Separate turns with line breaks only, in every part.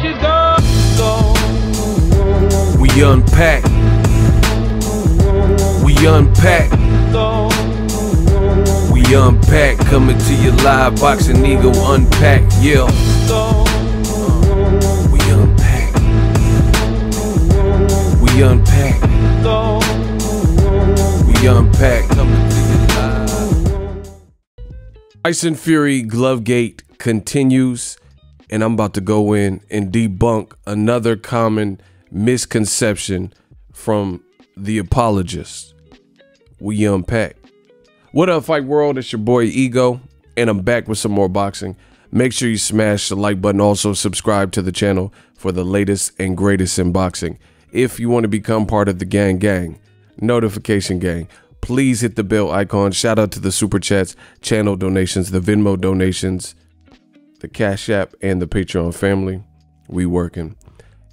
you go.
We unpack. We unpack. We unpack. Coming to you live. Boxing Ego unpack. Yeah. We unpack. We unpack. We unpack. Coming to you live. Tyson Fury Glovegate continues, and I'm about to go in and debunk another common misconception from the apologists. We unpack. What up, Fight World? It's your boy Ego, and I'm back with some more boxing. Make sure you smash the like button. Also subscribe to the channel for the latest and greatest in boxing. If you want to become part of the gang, notification gang, please hit the bell icon. Shout out to the super chats, channel donations, the Venmo donations, the Cash App, and the Patreon family. We working.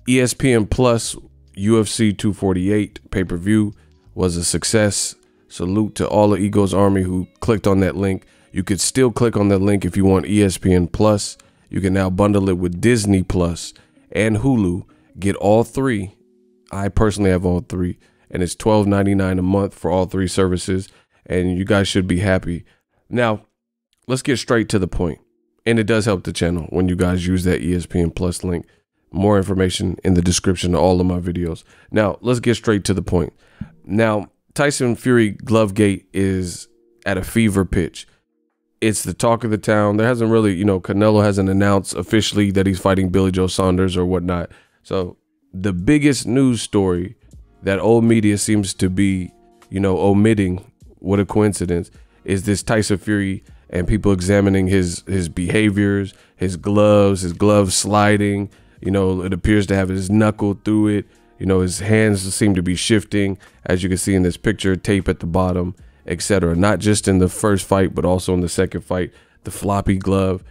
ESPN Plus UFC 248 pay-per-view was a success. Salute to all of Ego's army who clicked on that link. You could still click on that link if you want ESPN Plus. You can now bundle it with Disney Plus and Hulu. Get all three. I personally have all three, and it's $12.99 a month for all three services, and you guys should be happy. Now, let's get straight to the point. And it does help the channel when you guys use that ESPN Plus link. More information in the description of all of my videos. Now, let's get straight to the point. Now, Tyson Fury Glovegate is at a fever pitch. It's the talk of the town. There hasn't really, Canelo hasn't announced officially that he's fighting Billy Joe Saunders or whatnot. So the biggest news story that old media seems to be, omitting, what a coincidence, is this Tyson Fury and people examining his behaviors, his glove sliding. It appears to have his knuckle through it. His hands seem to be shifting, as you can see in this picture, tape at the bottom, etc. Not just in the first fight, but also in the second fight, the floppy glove,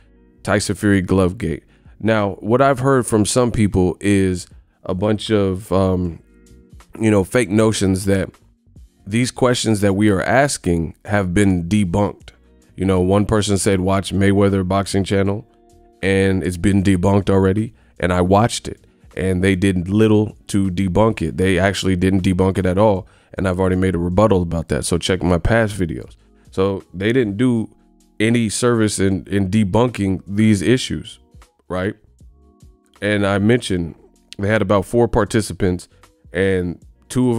Tyson Fury Glovegate. Now, what I've heard from some people is a bunch of, fake notions that these questions that we are asking have been debunked. One person said, watch Mayweather Boxing Channel, and it's been debunked already. And I watched it, and they did little to debunk it. They actually didn't debunk it at all. And I've already made a rebuttal about that. So check my past videos. So they didn't do any service in debunking these issues, right? And I mentioned they had about 4 participants, and two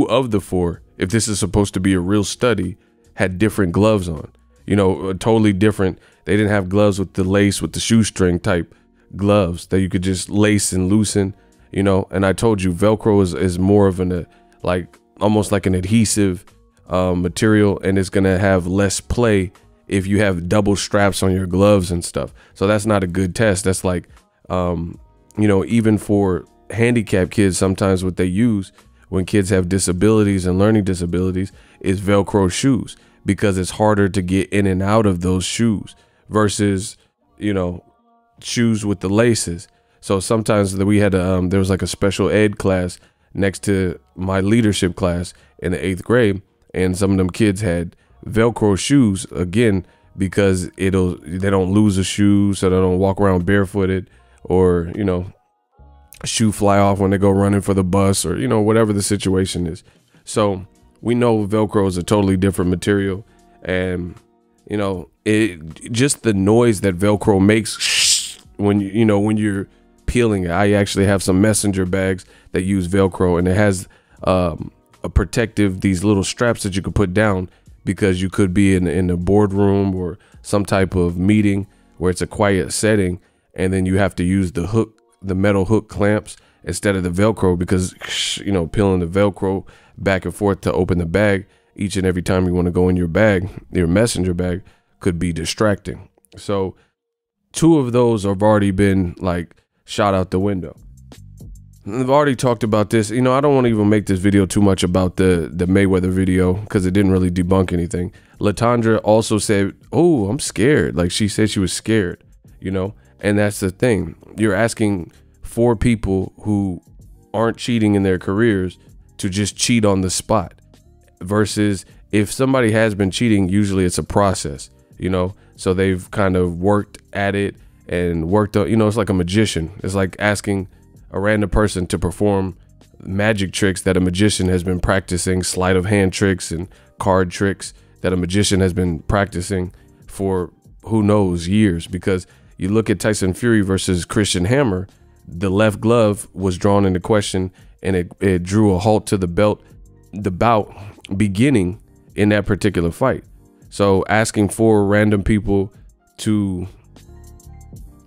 of the 4, if this is supposed to be a real study, had different gloves on, totally different. They didn't have gloves with the lace, with the shoestring type gloves that you could just lace and loosen, and I told you Velcro is more of an almost like an adhesive material, and it's gonna have less play if you have double straps on your gloves and stuff. So that's not a good test. That's like even for handicapped kids, sometimes what they use when kids have disabilities and learning disabilities is Velcro shoes, because it's harder to get in and out of those shoes versus shoes with the laces. So sometimes we had there was like a special ed class next to my leadership class in the 8th grade, and some of them kids had Velcro shoes, again, because they don't lose a shoe, so they don't walk around barefooted, or shoe fly off when they go running for the bus, or whatever the situation is. So we know Velcro is a totally different material, and just the noise that Velcro makes when you're peeling it. I actually have some messenger bags that use Velcro, and it has a protective, these little straps that you could put down, because you could be in a boardroom or some type of meeting where it's a quiet setting, and then you have to use the metal hook clamps instead of the Velcro, because peeling the Velcro back and forth to open the bag each and every time you want to go in your bag, your messenger bag, could be distracting. So 2 of those have already been shot out the window. I've already talked about this. I don't want to even make this video too much about the Mayweather video, because it didn't really debunk anything. Latondra also said, oh, I'm scared. She said she was scared, and that's the thing. You're asking 4 people who aren't cheating in their careers to just cheat on the spot, versus if somebody has been cheating, usually it's a process, so they've kind of worked at it and worked on, it's like a magician. It's like asking a random person to perform magic tricks that a magician has been practicing, sleight of hand tricks and card tricks that a magician has been practicing for who knows years. Because you look at Tyson Fury versus Christian Hammer, the left glove was drawn into question, and it drew a halt to the bout beginning in that particular fight. So asking for random people to,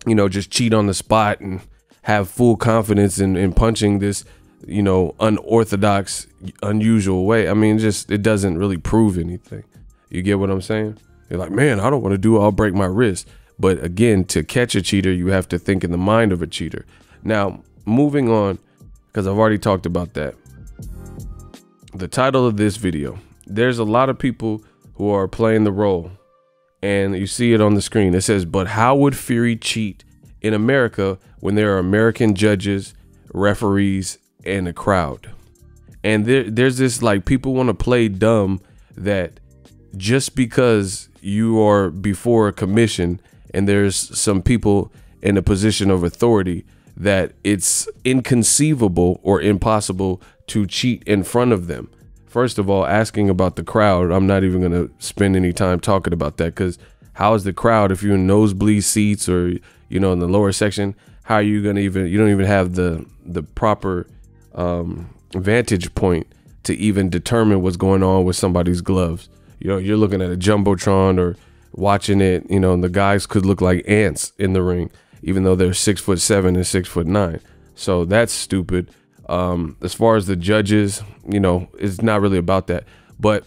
just cheat on the spot and have full confidence in punching this, unorthodox, unusual way. I mean, it doesn't really prove anything. You get what I'm saying? You're like, man, I don't want to do it. I'll break my wrist. But again, to catch a cheater, you have to think in the mind of a cheater. Now, moving on, because I've already talked about that. The title of this video, there's a lot of people who are playing the role, and you see it on the screen. It says, but how would Fury cheat in America when there are American judges, referees, and a crowd? And there's this, like, people want to play dumb that just because you are before a commission and there's some people in a position of authority, that it's inconceivable or impossible to cheat in front of them. First of all, asking about the crowd, I'm not even going to spend any time talking about that, because how is the crowd if you're in nosebleed seats or, in the lower section? How are you going to you don't even have the proper vantage point to even determine what's going on with somebody's gloves. You're looking at a Jumbotron or watching it, and the guys could look like ants in the ring, even though they're 6'7" and 6'9". So that's stupid. As far as the judges, it's not really about that. But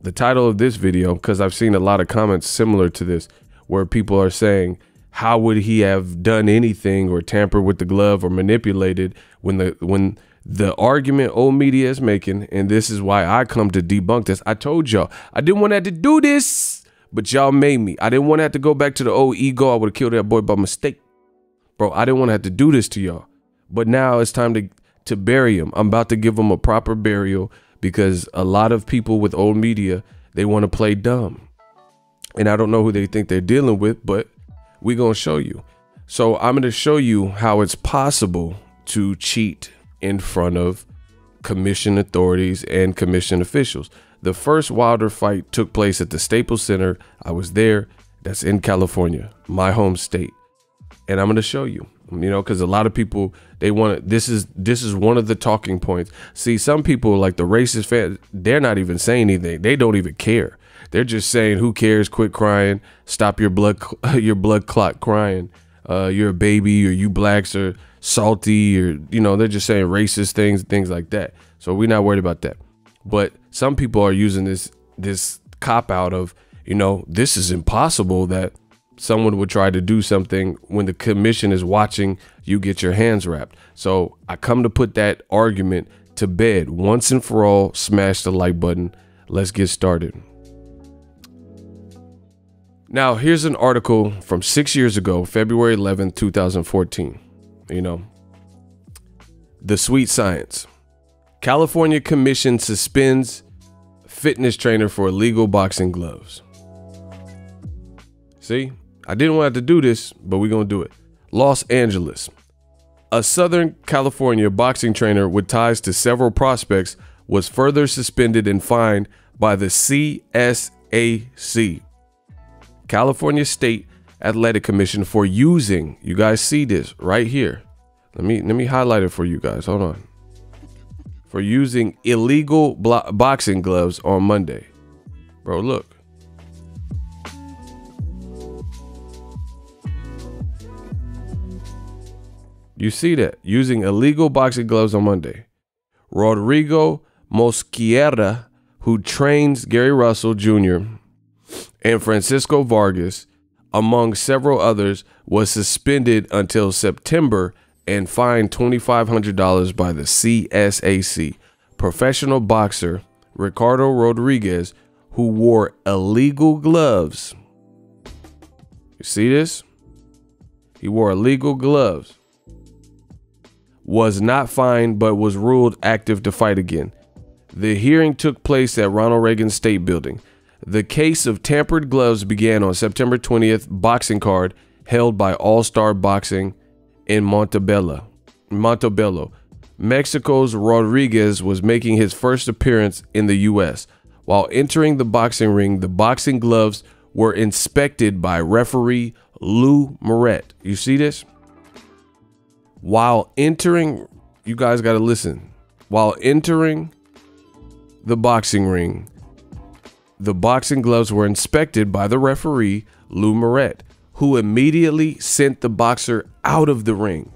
the title of this video, because I've seen a lot of comments similar to this, where people are saying, how would he have done anything or tampered with the glove or manipulated, when the argument old media is making, and this is why I come to debunk this. I told y'all I didn't want to have to do this, but y'all made me. I didn't want to have to go back to the old ego. I would have killed that boy by mistake. Bro, I didn't want to have to do this to y'all. But now it's time to bury him. I'm about to give him a proper burial, because a lot of people with old media, they want to play dumb. And I don't know who they think they're dealing with, but we're going to show you. So I'm going to show you how it's possible to cheat in front of commission authorities and commission officials. The first Wilder fight took place at the Staples Center. I was there. That's in California, my home state. And I'm going to show you, because a lot of people, they want this is one of the talking points. See, some people, like the racist fans, they're not even saying anything. They don't even care. They're just saying, who cares? Quit crying. Stop your blood clot crying. You're a baby, or you blacks are salty, or, they're just saying racist things like that. So we're not worried about that. But some people are using this cop out of, this is impossible that someone would try to do something when the commission is watching you get your hands wrapped. So I come to put that argument to bed once and for all. Smash the like button. Let's get started. Now, here's an article from 6 years ago, February 11th, 2014. The sweet science. California Commission suspends fitness trainer for illegal boxing gloves. See, I didn't want to do this, but we're going to do it. Los Angeles. A Southern California boxing trainer with ties to several prospects was further suspended and fined by the CSAC, California State Athletic Commission, for using, you guys see this right here. Let me highlight it for you guys. Hold on. For using illegal boxing gloves on Monday. Bro, look. You see that? Using illegal boxing gloves on Monday. Rodrigo Mosquera, who trains Gary Russell Jr. and Francisco Vargas, among several others, was suspended until September and fined $2,500 by the CSAC. Professional boxer Ricardo Rodriguez, who wore illegal gloves. You see this? He wore illegal gloves. Was not fined, but was ruled active to fight again. The hearing took place at Ronald Reagan State Building. The case of tampered gloves began on September 20th boxing card held by All Star Boxing in Montebello. Mexico's Rodriguez was making his first appearance in the U.S. While entering the boxing ring, the boxing gloves were inspected by referee Lou Moret. You see this? While entering, you guys got to listen. While entering the boxing ring, the boxing gloves were inspected by the referee Lou Moret, who immediately sent the boxer out of the ring.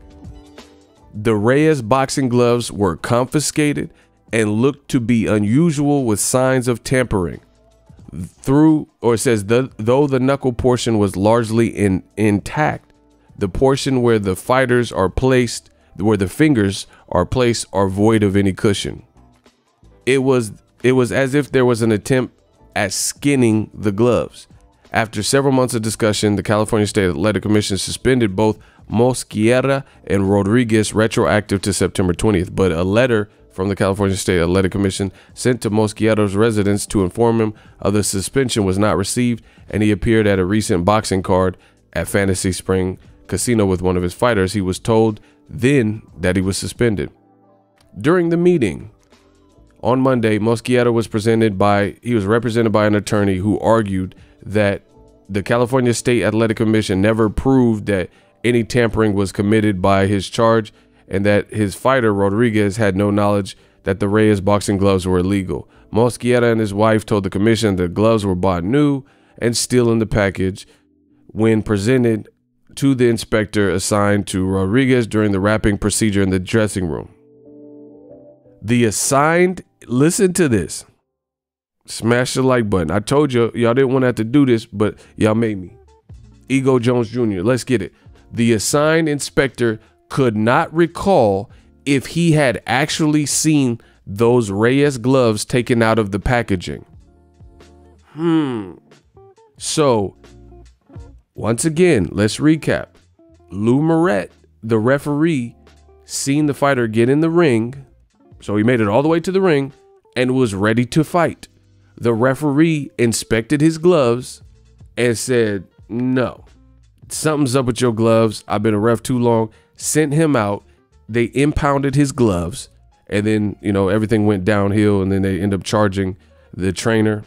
The Reyes boxing gloves were confiscated and looked to be unusual with signs of tampering. Though the knuckle portion was largely intact, the portion where the fingers are placed are void of any cushion. It was as if there was an attempt at skinning the gloves. After several months of discussion, the California State Athletic Commission suspended both Mosquera and Rodriguez retroactive to September 20th, but a letter from the California State Athletic Commission sent to Mosquera's residence to inform him of the suspension was not received, and he appeared at a recent boxing card at Fantasy Spring Casino with one of his fighters. He was told then that he was suspended. During the meeting on Monday, Mosquera was represented by an attorney who argued that the California State Athletic Commission never proved that any tampering was committed by his charge, and that his fighter Rodriguez had no knowledge that the Reyes boxing gloves were illegal. Mosquera and his wife told the commission the gloves were bought new and still in the package when presented to the inspector assigned to Rodriguez during the wrapping procedure in the dressing room. Listen to this. Smash the like button. I told you, y'all didn't want to have to do this, but y'all made me. Ego Jones Jr. Let's get it. The assigned inspector could not recall if he had actually seen those Reyes gloves taken out of the packaging. So, once again, let's recap. Lou Moret, the referee, seen the fighter get in the ring. So he made it all the way to the ring and was ready to fight. The referee inspected his gloves and said, no, something's up with your gloves. I've been a ref too long. Sent him out. They impounded his gloves. And then, everything went downhill. And then they end up charging the trainer.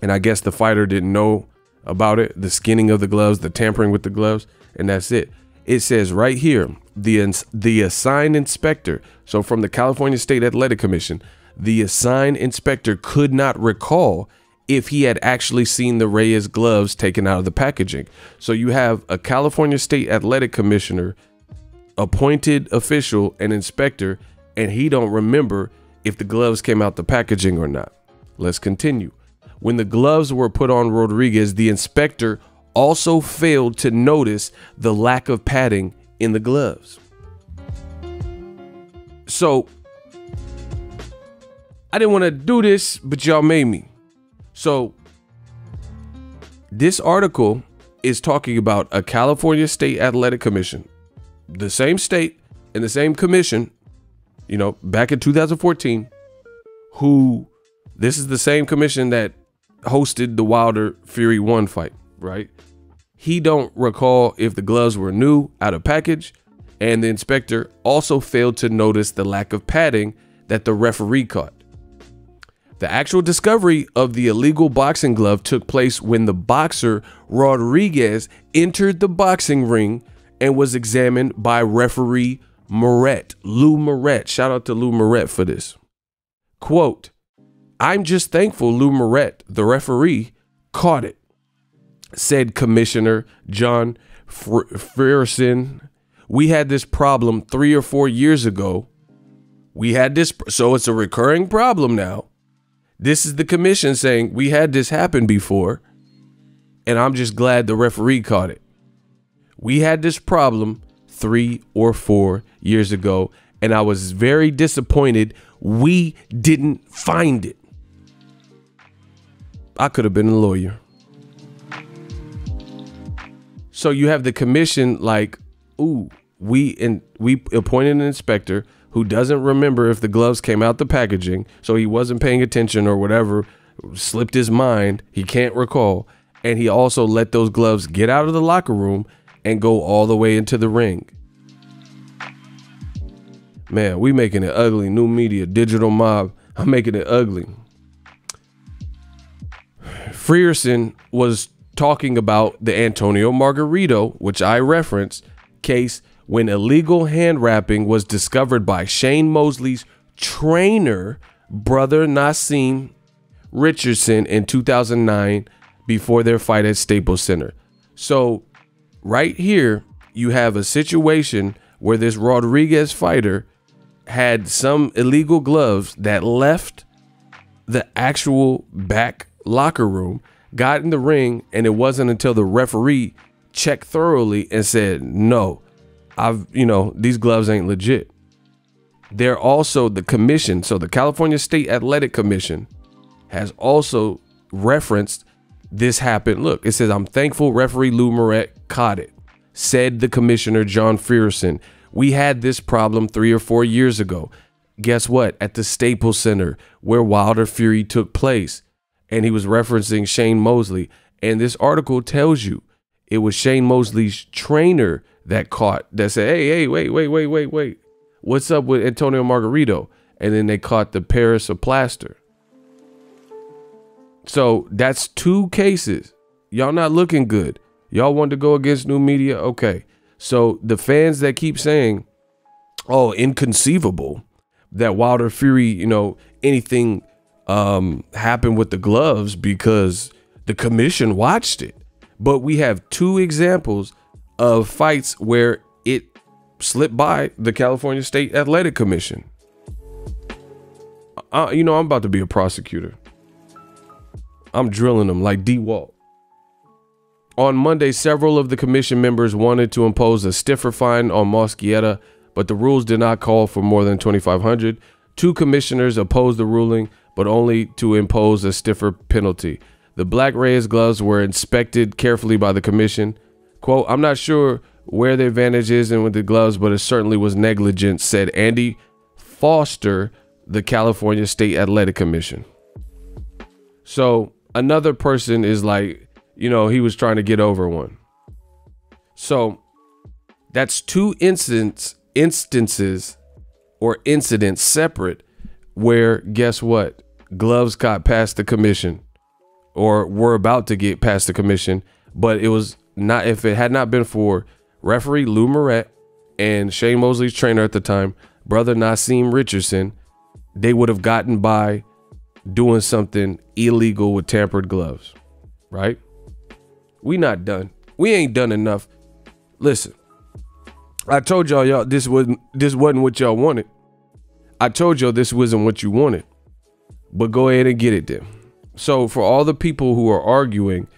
And I guess the fighter didn't know about it. The skinning of the gloves, the tampering with the gloves. And that's it. It says right here, the assigned inspector. So from the California State Athletic Commission, the assigned inspector could not recall if he had actually seen the Reyes gloves taken out of the packaging. So you have a California State Athletic Commissioner, appointed official, and inspector, and he don't remember if the gloves came out the packaging or not. Let's continue. When the gloves were put on Rodriguez, the inspector also failed to notice the lack of padding in the gloves. So I didn't want to do this, but y'all made me. So this article is talking about a California State Athletic Commission, the same state and the same commission, back in 2014, this is the same commission that hosted the Wilder Fury 1 fight, right? He don't recall if the gloves were new, out of package, and the inspector also failed to notice the lack of padding that the referee caught. The actual discovery of the illegal boxing glove took place when the boxer Rodriguez entered the boxing ring and was examined by referee Lou Moret. Shout out to Lou Moret for this. Quote, "I'm just thankful Lou Moret, the referee, caught it," said Commissioner John Frierson. "We had this problem 3 or 4 years ago. So it's a recurring problem now. This is the commission saying we had this happen before, and I'm just glad the referee caught it. We had this problem 3 or 4 years ago, and I was very disappointed we didn't find it." I could have been a lawyer. So you have the commission like, ooh, we appointed an inspector who doesn't remember if the gloves came out the packaging, so he wasn't paying attention or whatever, slipped his mind, he can't recall, and he also let those gloves get out of the locker room and go all the way into the ring. Man, we making it ugly. New media, digital mob. I'm making it ugly. Frierson was talking about the Antonio Margarito, which I referenced, case when illegal hand wrapping was discovered by Shane Mosley's trainer, brother Nassim Richardson, in 2009 before their fight at Staples Center. So right here, you have a situation where this Rodriguez fighter had some illegal gloves that left the actual back locker room, got in the ring, and it wasn't until the referee checked thoroughly and said, no, these gloves ain't legit. They're also the commission. So the California State Athletic Commission has also referenced this happened. Look, it says, I'm thankful referee Lou Moret caught it, said the commissioner, John Frierson. We had this problem 3 or 4 years ago. Guess what? At the Staples Center, where Wilder Fury took place. And he was referencing Shane Mosley. And this article tells you it was Shane Mosley's trainer that said, hey, wait. What's up with Antonio Margarito? And then they caught the Paris of plaster. So that's 2 cases. Y'all not looking good. Y'all want to go against new media? Okay. So the fans that keep saying, oh, inconceivable that Wilder Fury, anything happened with the gloves because the commission watched it. But we have 2 examples of fights where it slipped by the California State Athletic Commission. I'm about to be a prosecutor. I'm drilling them like D. Walt. On Monday, several of the commission members wanted to impose a stiffer fine on Mosqueda, but the rules did not call for more than $2,500. 2 commissioners opposed the ruling, but only to impose a stiffer penalty. The Black Reyes gloves were inspected carefully by the commission. Quote, I'm not sure where the advantage is in with the gloves, but it certainly was negligent, said Andy Foster, the California State Athletic Commission. So another person is like, he was trying to get over one. So that's 2 instances or incidents separate where, guess what? Gloves got past the commission or were about to get past the commission. But it was not, if it had not been for referee Lou Moret and Shane Mosley's trainer at the time, brother Nassim Richardson, they would have gotten by doing something illegal with tampered gloves, right? We not done. We ain't done enough. Listen, I told y'all this wasn't what y'all wanted. I told y'all this wasn't what you wanted. But go ahead and get it then. So for all the people who are arguing,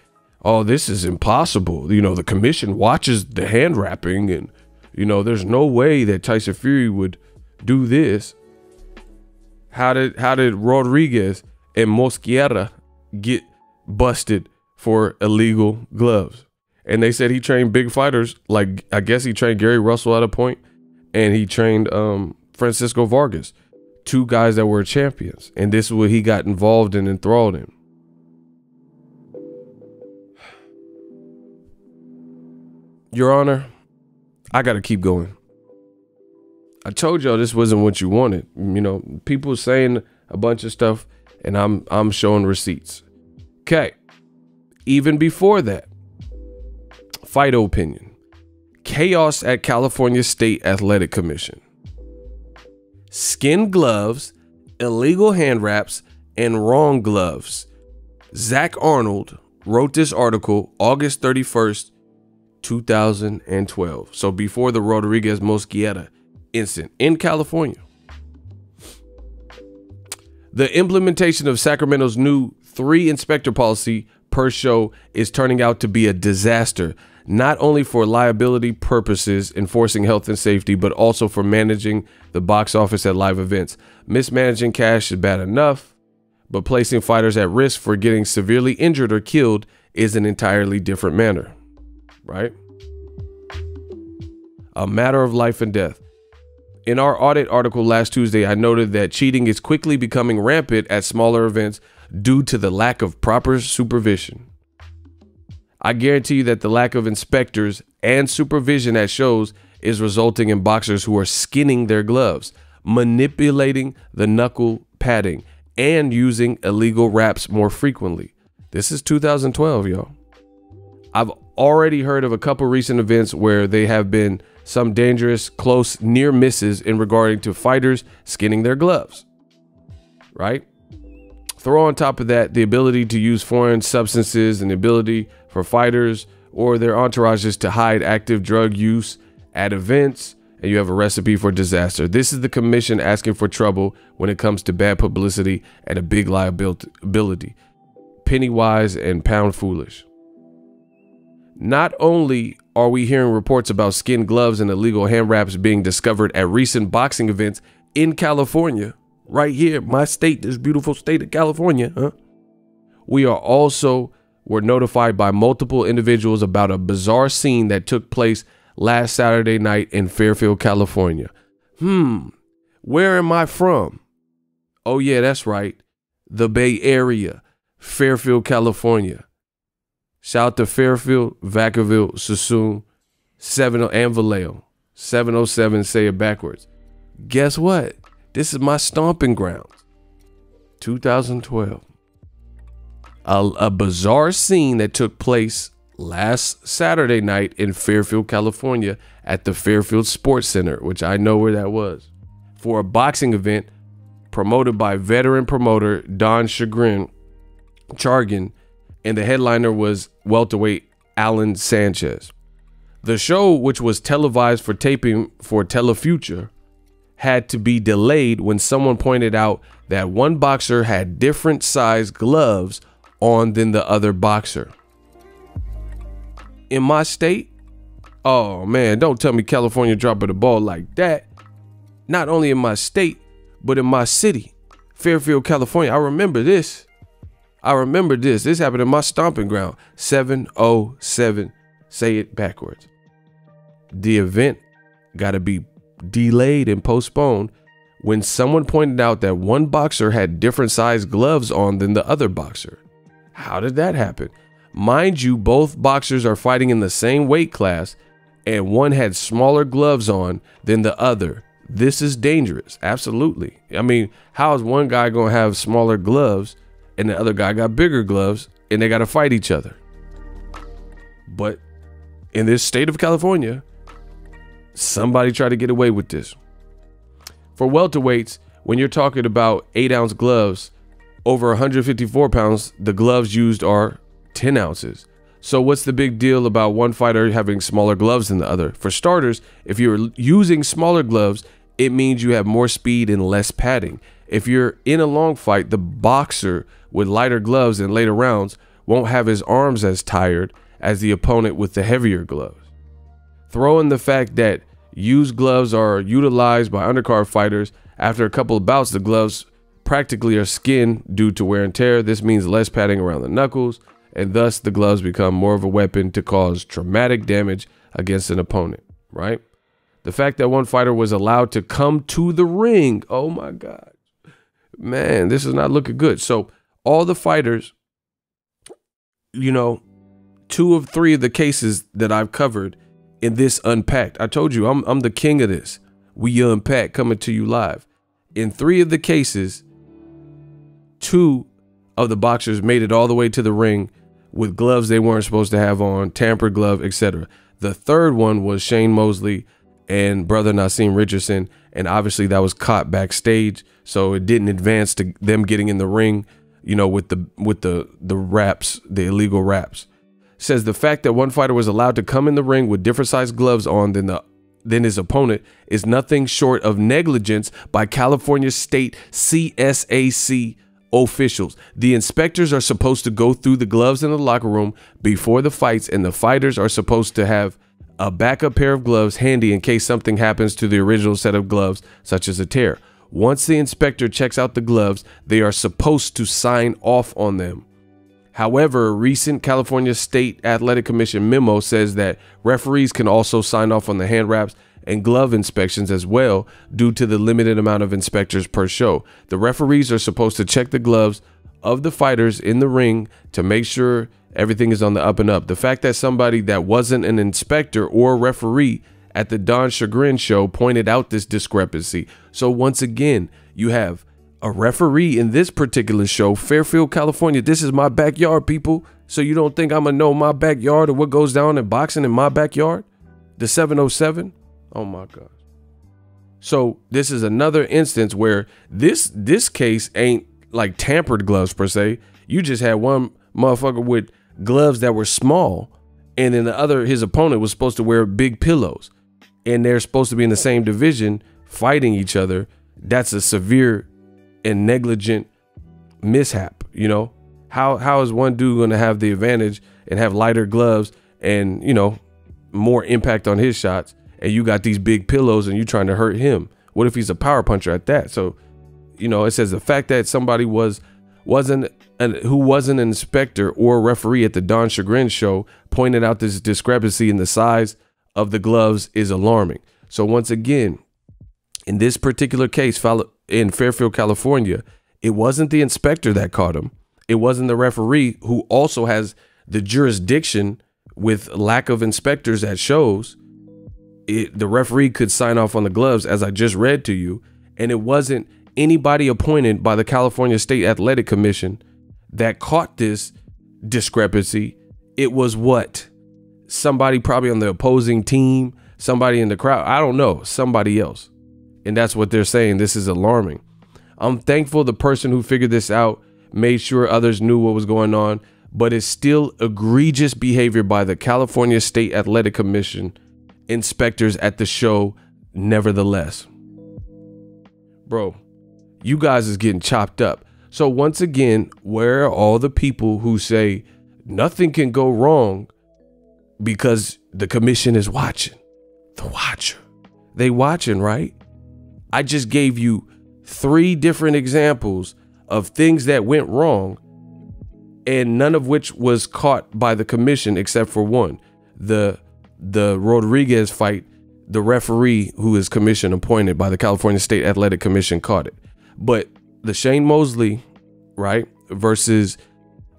oh, this is impossible. The commission watches the hand wrapping and, there's no way that Tyson Fury would do this. How did Rodriguez and Mosqueda get busted for illegal gloves? And they said he trained big fighters. Like, I guess he trained Gary Russell at a point, and he trained Francisco Vargas, 2 guys that were champions. And this is what he got involved and enthralled in. Your Honor, I got to keep going. I told y'all this wasn't what you wanted. People saying a bunch of stuff, and I'm showing receipts. Okay. Even before that, fight opinion. Chaos at California State Athletic Commission. Skin gloves, illegal hand wraps, and wrong gloves. Zach Arnold wrote this article August 31st, 2012. So before the Rodriguez Mosqueda incident in California. The implementation of Sacramento's new 3 inspector policy per show is turning out to be a disaster, not only for liability purposes, enforcing health and safety, but also for managing the box office at live events. Mismanaging cash is bad enough, but placing fighters at risk for getting severely injured or killed is an entirely different matter, right? A matter of life and death. In our audit article last Tuesday, I noted that cheating is quickly becoming rampant at smaller events due to the lack of proper supervision. I guarantee you that the lack of inspectors and supervision at shows is resulting in boxers who are skinning their gloves, manipulating the knuckle padding, and using illegal wraps more frequently. This is 2012, y'all. I've already heard of a couple recent events where they have been some dangerous, close, near misses in regarding to fighters skinning their gloves, right? Throw on top of that the ability to use foreign substances and the ability for fighters or their entourages to hide active drug use at events, and you have a recipe for disaster. This is the commission asking for trouble when it comes to bad publicity and a big liability. Penny wise and pound foolish. Not only are we hearing reports about skin gloves and illegal hand wraps being discovered at recent boxing events in California, right here, my state, this beautiful state of California, we were notified by multiple individuals about a bizarre scene that took place last Saturday night in Fairfield, California. Where am I from? Oh yeah, that's right. The Bay Area, Fairfield, California. Shout out to Fairfield, Vacaville, Sassoon, and Vallejo. 707, say it backwards. Guess what? This is my stomping grounds. 2012. A bizarre scene that took place last Saturday night in Fairfield, California at the Fairfield Sports Center, which I know where that was, for a boxing event promoted by veteran promoter Don Chargan, and the headliner was welterweight Alan Sanchez. The show, which was televised for taping for Telefuture, had to be delayed when someone pointed out that one boxer had different size gloves on than the other boxer. In my state, oh man, don't tell me California dropping the ball like that. Not only in my state, but in my city, Fairfield, California. I remember this. This happened in my stomping ground. 707, say it backwards. The event got to be delayed and postponed when someone pointed out that one boxer had different size gloves on than the other boxer. How did that happen? Mind you, both boxers are fighting in the same weight class, and one had smaller gloves on than the other. This is dangerous. Absolutely. I mean, how is one guy going to have smaller gloves and the other guy got bigger gloves and they got to fight each other? But in this state of California, somebody tried to get away with this. For welterweights, when you're talking about 8-ounce gloves, over 154 pounds, the gloves used are 10 ounces. So what's the big deal about one fighter having smaller gloves than the other? For starters, if you're using smaller gloves, it means you have more speed and less padding. If you're in a long fight, the boxer with lighter gloves in later rounds won't have his arms as tired as the opponent with the heavier gloves. Throw in the fact that used gloves are utilized by undercard fighters. After a couple of bouts, the gloves practically are skinned due to wear and tear. This means less padding around the knuckles, and thus the gloves become more of a weapon to cause traumatic damage against an opponent, right? The fact that one fighter was allowed to come to the ring, oh my God, man, this is not looking good. So all the fighters, you know, 2 of 3 of the cases that I've covered in this Unpacked, I told you I'm the king of this. We Unpack, coming to you live. In 3 of the cases, 2 of the boxers made it all the way to the ring with gloves they weren't supposed to have on, tampered glove, etc. The third one was Shane Mosley and brother Nassim Richardson, and obviously that was caught backstage, so it didn't advance to them getting in the ring, you know, with the wraps, the illegal wraps. Says the fact that one fighter was allowed to come in the ring with different size gloves on than his opponent is nothing short of negligence by California State CSAC officials. The inspectors are supposed to go through the gloves in the locker room before the fights, and the fighters are supposed to have a backup pair of gloves handy in case something happens to the original set of gloves, such as a tear. Once the inspector checks out the gloves, they are supposed to sign off on them. However, a recent California State Athletic Commission memo says that referees can also sign off on the hand wraps and glove inspections as well due to the limited amount of inspectors per show. The referees are supposed to check the gloves of the fighters in the ring to make sure Everything is on the up and up. The fact that somebody that wasn't an inspector or referee at the Don Chagrin show pointed out this discrepancy. So once again, you have a referee in this particular show, Fairfield, California. This is my backyard, people. So you don't think I'm gonna know my backyard or what goes down in boxing in my backyard? The 707? Oh my God. So this is another instance where this case ain't like tampered gloves per se. You just had one motherfucker with gloves that were small, and then the other, his opponent, was supposed to wear big pillows, and they're supposed to be in the same division fighting each other. That's a severe and negligent mishap. You know, how is one dude going to have the advantage and have lighter gloves and, you know, more impact on his shots, and you got these big pillows and you trying to hurt him? What if he's a power puncher at that? So, you know, it says the fact that somebody wasn't an inspector or referee at the Don Chagrin show pointed out this discrepancy in the size of the gloves is alarming. So once again, in this particular case in Fairfield, California, it wasn't the inspector that caught him. It wasn't the referee, who also has the jurisdiction with lack of inspectors at shows. The referee could sign off on the gloves, as I just read to you, and it wasn't anybody appointed by the California State Athletic Commission that caught this discrepancy. It was what? Somebody probably on the opposing team, somebody in the crowd. I don't know, somebody else. And that's what they're saying. This is alarming. I'm thankful the person who figured this out made sure others knew what was going on, but it's still egregious behavior by the California State Athletic Commission inspectors at the show nevertheless. Bro, you guys is getting chopped up. So once again, where are all the people who say nothing can go wrong because the commission is watching? The watcher. They watching, right? I just gave you 3 different examples of things that went wrong, and none of which was caught by the commission except for one. The Rodriguez fight, the referee, who is commission appointed by the California State Athletic Commission, caught it. But the Shane Mosley, right, versus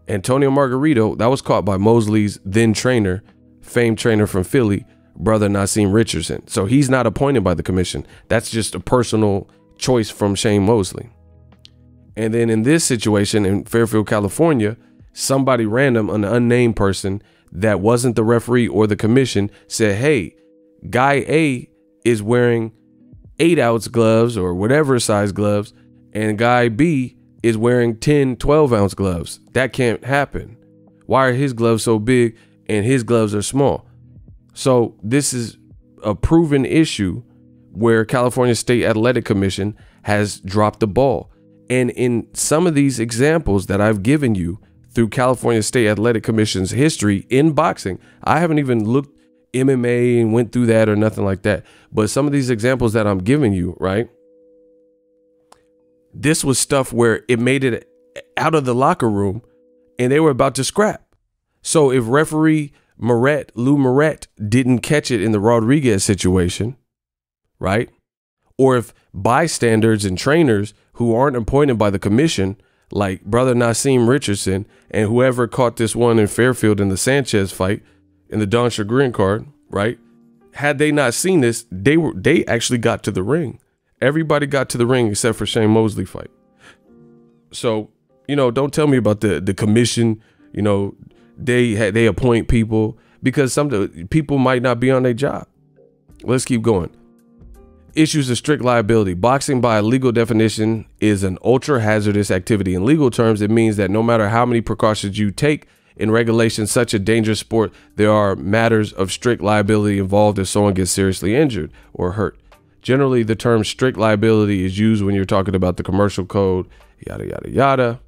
Antonio Margarito, that was caught by Mosley's then trainer, famed trainer from Philly, brother Nassim Richardson. So he's not appointed by the commission. That's just a personal choice from Shane Mosley. And then in this situation in Fairfield, California, somebody random, an unnamed person that wasn't the referee or the commission, said, hey, guy A is wearing 8-ounce gloves or whatever size gloves, and guy B is wearing 10, 12-ounce gloves. That can't happen. Why are his gloves so big and his gloves are small? So this is a proven issue where California State Athletic Commission has dropped the ball. And in some of these examples that I've given you through California State Athletic Commission's history in boxing, I haven't even looked MMA and went through that or nothing like that. But some of these examples that I'm giving you, right? This was stuff where it made it out of the locker room and they were about to scrap. So if referee Lou Moret didn't catch it in the Rodriguez situation, right? Or if bystanders and trainers who aren't appointed by the commission, like brother Nassim Richardson and whoever caught this one in Fairfield in the Sanchez fight in the Don Chagrin card, right? Had they not seen this, they actually got to the ring. Everybody got to the ring except for Shane Mosley fight. So, you know, don't tell me about the commission. You know, they appoint people because some people might not be on their job. Let's keep going. Issues of strict liability. Boxing, by a legal definition, is an ultra hazardous activity. In legal terms, it means that no matter how many precautions you take in regulation such a dangerous sport, there are matters of strict liability involved if someone gets seriously injured or hurt. Generally, the term strict liability is used when you're talking about the commercial code, yada, yada, yada.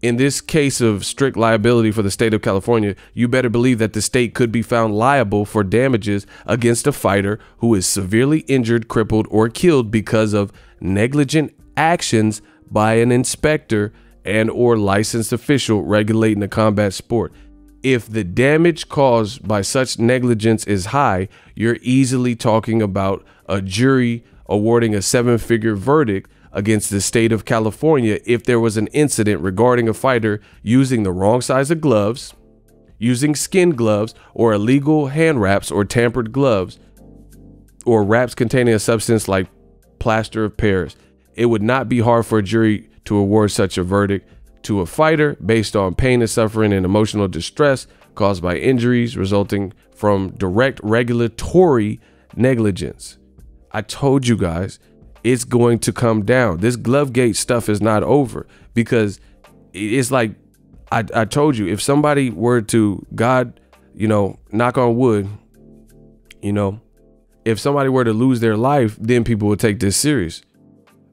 In this case of strict liability for the state of California, you better believe that the state could be found liable for damages against a fighter who is severely injured, crippled, or killed because of negligent actions by an inspector and or licensed official regulating the combat sport. If the damage caused by such negligence is high, you're easily talking about a jury awarding a 7-figure verdict against the state of California if there was an incident regarding a fighter using the wrong size of gloves, using skin gloves or illegal hand wraps or tampered gloves or wraps containing a substance like plaster of Paris. It would not be hard for a jury to award such a verdict to a fighter based on pain and suffering and emotional distress caused by injuries resulting from direct regulatory negligence. I told you guys, it's going to come down. This Glovegate stuff is not over, because it's like, I told you, if somebody were to, God, knock on wood, if somebody were to lose their life, then people would take this serious.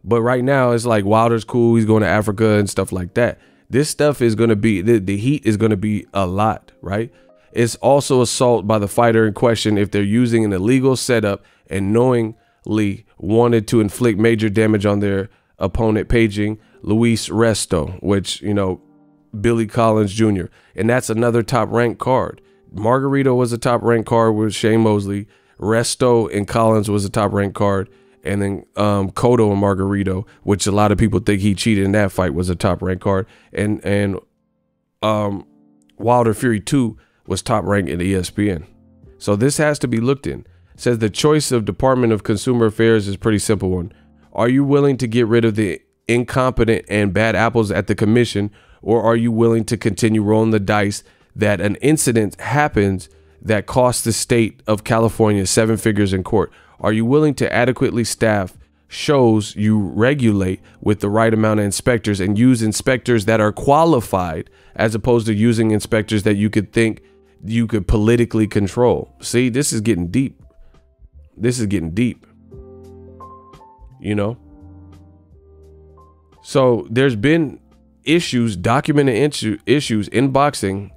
But right now, it's like Wilder's cool. He's going to Africa and stuff like that. This stuff is going to be, the heat is going to be a lot, right? It's also assault by the fighter in question if they're using an illegal setup and knowingly wanted to inflict major damage on their opponent, paging Luis Resto, which, Billy Collins Jr. And that's another top ranked card. Margarito was a top ranked card with Shane Mosley. Resto and Collins was a top ranked card. And then Cotto and Margarito, which a lot of people think he cheated in that fight, was a top ranked card. And Wilder Fury 2 was top ranked in ESPN. So this has to be looked in. It says the choice of Department of Consumer Affairs is a pretty simple one. Are you willing to get rid of the incompetent and bad apples at the commission, or are you willing to continue rolling the dice that an incident happens that costs the state of California 7 figures in court? Are you willing to adequately staff shows you regulate with the right amount of inspectors and use inspectors that are qualified, as opposed to using inspectors that you could think you could politically control? See, this is getting deep. This is getting deep. So there's been issues, documented issues in boxing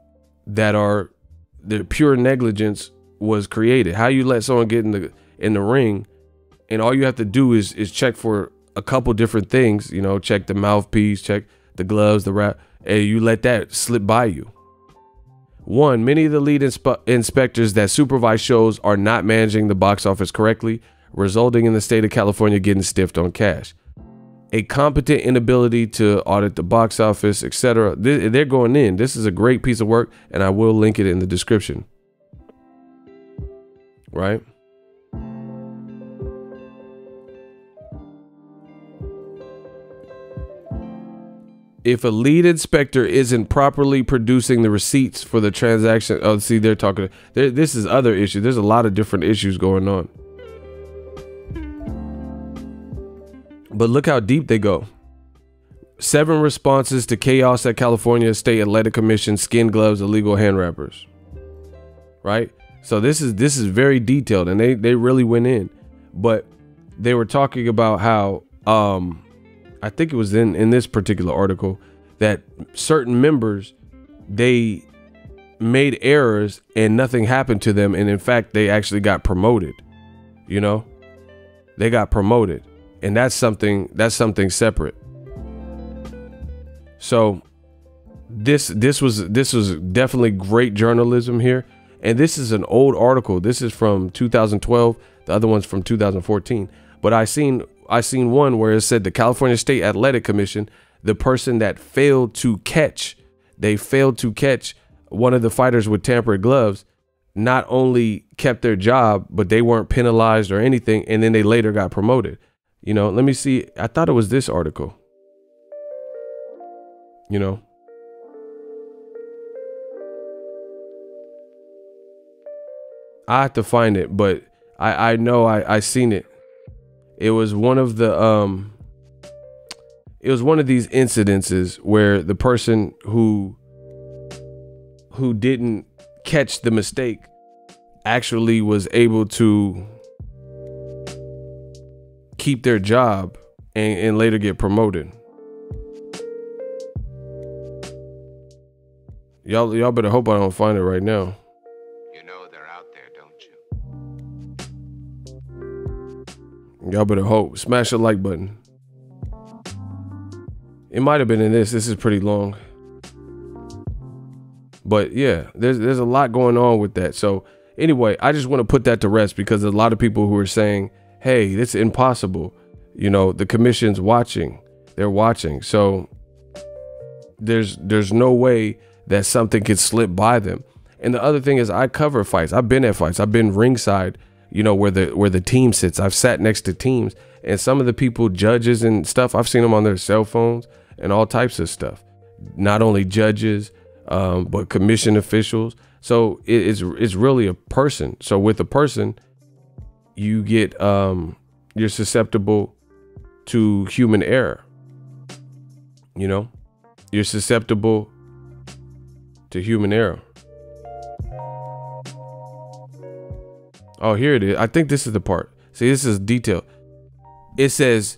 that are the pure negligence was created. How you let someone get in the ring, and all you have to do is check for a couple different things, check the mouthpiece, check the gloves, the wrap, and you let that slip by you. One, many of the lead inspectors that supervise shows are not managing the box office correctly, resulting in the state of California getting stiffed on cash. A competent inability to audit the box office, etc. They're going in. This is a great piece of work, and I will link it in the description. Right? If a lead inspector isn't properly producing the receipts for the transaction, oh, see, they're talking. This is other issue. There's a lot of different issues going on. But look how deep they go. 7 responses to chaos at California State Athletic Commission, skin gloves, illegal hand wrappers. Right? So this is very detailed, and they really went in. But they were talking about how I think it was in this particular article that certain members, they made errors and nothing happened to them, and in fact they actually got promoted. They got promoted. And that's something separate. So this was definitely great journalism here. And this is an old article. This is from 2012. The other one's from 2014. But I seen one where it said the California State Athletic Commission, the person that failed to catch one of the fighters with tampered gloves, not only kept their job, but they weren't penalized or anything. And then they later got promoted. Let me see. I thought it was this article. I have to find it, but I know I seen it. It was one of the it was one of these incidences where the person who didn't catch the mistake actually was able to keep their job and later get promoted. Y'all better hope I don't find it right now.
They're out there, don't you?
Y'all better hope. Smash the like button. It might have been in this. This is pretty long. But yeah, there's a lot going on with that. So anyway, I just want to put that to rest, because there's a lot of people who are saying, hey, it's impossible. The commission's watching. They're watching. So there's no way that something could slip by them. And the other thing is I cover fights. I've been at fights. I've been ringside, you know, where the team sits. I've sat next to teams, and some of the people, judges and stuff, I've seen them on their cell phones and all types of stuff. Not only judges, but commission officials. So it's really a person. So with a person, you get you're susceptible to human error. You know, you're susceptible to human error. Oh, here it is. I think this is the part. See, this is detail. It says,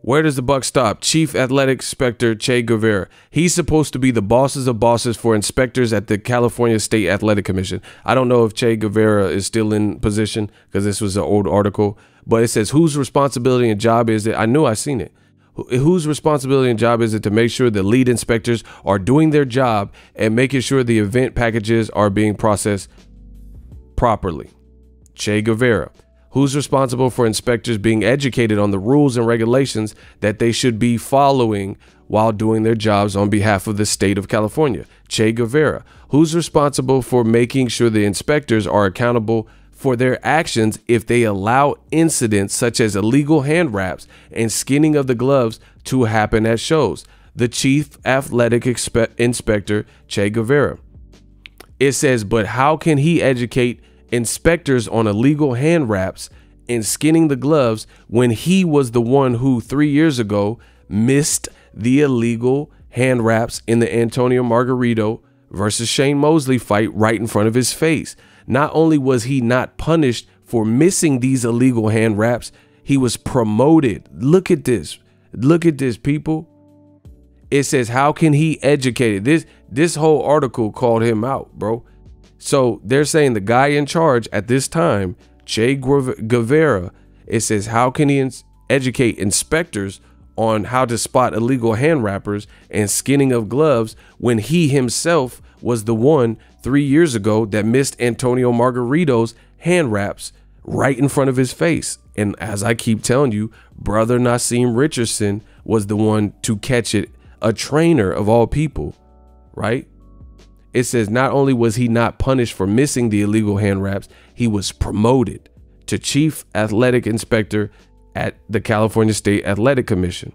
where does the buck stop? Chief Athletic Inspector Che Guevara. He's supposed to be the bosses of bosses for inspectors at the California State Athletic Commission. I don't know if Che Guevara is still in position because this was an old article, but it says, whose responsibility and job is it? I knew I seen it. Whose responsibility and job is it to make sure the lead inspectors are doing their job and making sure the event packages are being processed properly? Che Guevara. Who's responsible for inspectors being educated on the rules and regulations that they should be following while doing their jobs on behalf of the state of California? Che Guevara. Who's responsible for making sure the inspectors are accountable for their actions if they allow incidents such as illegal hand wraps and skinning of the gloves to happen at shows? The Chief Athletic Inspector, Che Guevara. It says, but how can he educate inspectors on illegal hand wraps and skinning the gloves when he was the one who 3 years ago missed the illegal hand wraps in the Antonio Margarito versus Shane Mosley fight right in front of his face? Not only was he not punished for missing these illegal hand wraps, he was promoted. Look at this. Look at this, people. It says, how can he educate it? This whole article called him out, bro. So they're saying the guy in charge at this time, Che Guevara, it says, how can he educate inspectors on how to spot illegal hand wrappers and skinning of gloves when he himself was the one 3 years ago that missed Antonio Margarito's hand wraps right in front of his face? And as I keep telling you, brother Nassim Richardson was the one to catch it, a trainer of all people, right? It says not only was he not punished for missing the illegal hand wraps, he was promoted to Chief Athletic Inspector at the California State Athletic Commission.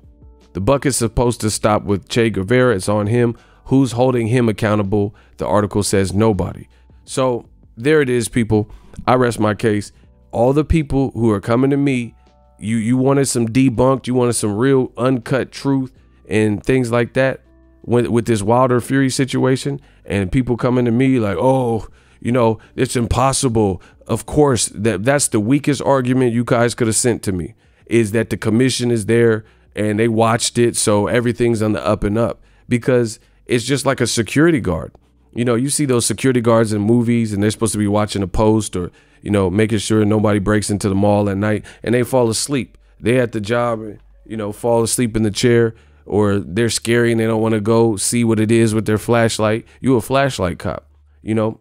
The buck is supposed to stop with Che Guevara. It's on him. Who's holding him accountable? The article says nobody. So there it is, people. I rest my case. All the people who are coming to me, you wanted some debunked, you wanted some real uncut truth and things like that with this Wilder Fury situation, and people coming to me like, oh, you know, it's impossible. Of course, that's the weakest argument you guys could have sent to me, is that the commission is there and they watched it, so everything's on the up and up, because it's just like a security guard. You know, you see those security guards in movies and they're supposed to be watching a post or, you know, making sure nobody breaks into the mall at night, and they fall asleep. They at the job, you know, fall asleep in the chair, or they're scary and they don't want to go see what it is with their flashlight. You a flashlight cop, you know,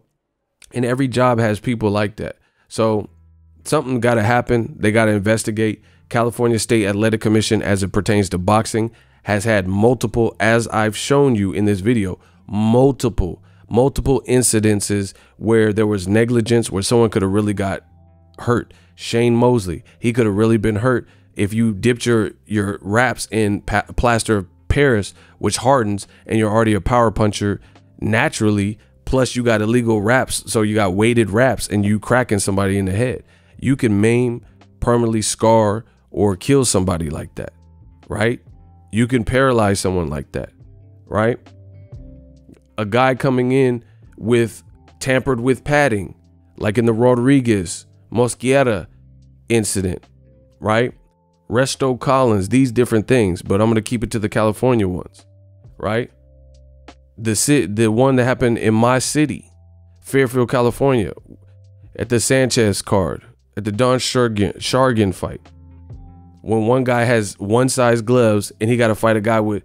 and every job has people like that. So something got to happen. They got to investigate. California State Athletic Commission, as it pertains to boxing, has had multiple, as I've shown you in this video, multiple incidences where there was negligence, where someone could have really got hurt. Shane Mosley, he could have really been hurt if you dipped your wraps in plaster of Paris, which hardens, and you're already a power puncher naturally, plus you got illegal wraps, so you got weighted wraps, and you cracking somebody in the head. You can maim, permanently scar, or kill somebody like that, right? You can paralyze someone like that, right? A guy coming in with tampered with padding, like in the Rodriguez Mosquera incident, right? Resto Collins, these different things, but I'm going to keep it to the California ones, right? The one that happened in my city, Fairfield, California, at the Sanchez card, at the Don Shargan fight, when one guy has one size gloves and he got to fight a guy with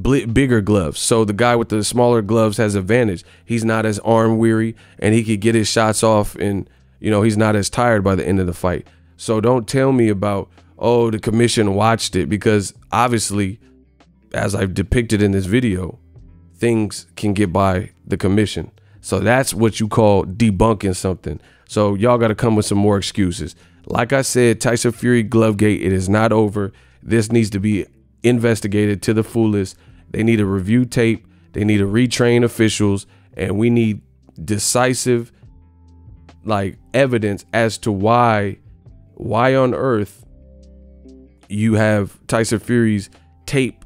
bigger gloves. So the guy with the smaller gloves has advantage. He's not as arm weary and he could get his shots off, and, you know, he's not as tired by the end of the fight. So don't tell me about, oh, the commission watched it, because obviously, as I've depicted in this video, things can get by the commission. So that's what you call debunking something. So y'all got to come with some more excuses. Like I said, Tyson Fury Glovegate, it is not over. This needs to be investigated to the fullest. They need to review tape. They need to retrain officials, and we need decisive evidence as to why on earth you have Tyson Fury's tape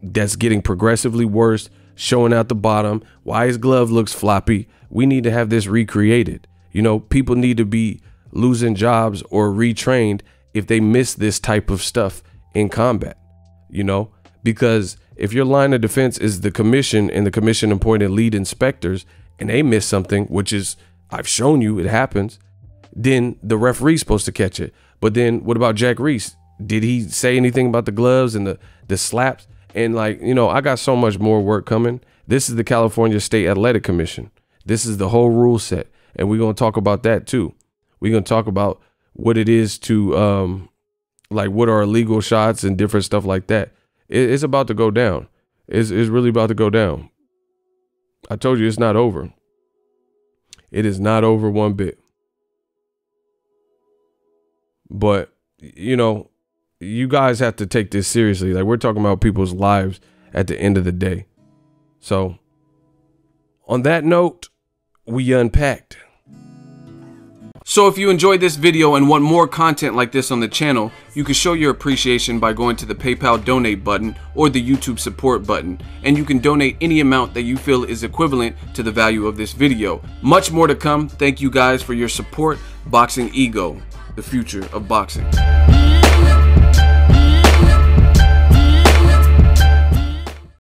that's getting progressively worse, showing out the bottom, why his glove looks floppy. We need to have this recreated. You know, people need to be losing jobs or retrained if they miss this type of stuff in combat, you know, because if your line of defense is the commission and the commission appointed lead inspectors and they miss something, which is, I've shown you it happens, then the referee's supposed to catch it. But then what about Jack Reese? Did he say anything about the gloves and the slaps? And I got so much more work coming. This is the California State Athletic Commission. This is the whole rule set. And we're going to talk about that too. We're going to talk about what it is to, what are illegal shots and different stuff like that. It's about to go down. It's really about to go down. I told you it's not over. It is not over one bit. But, you guys have to take this seriously. We're talking about people's lives at the end of the day. So on that note, we unpacked. So if you enjoyed this video and want more content like this on the channel, you can show your appreciation by going to the PayPal donate button or the YouTube support button, and you can donate any amount that you feel is equivalent to the value of this video. Much more to come. Thank you guys for your support. Boxing Ego, the future of boxing.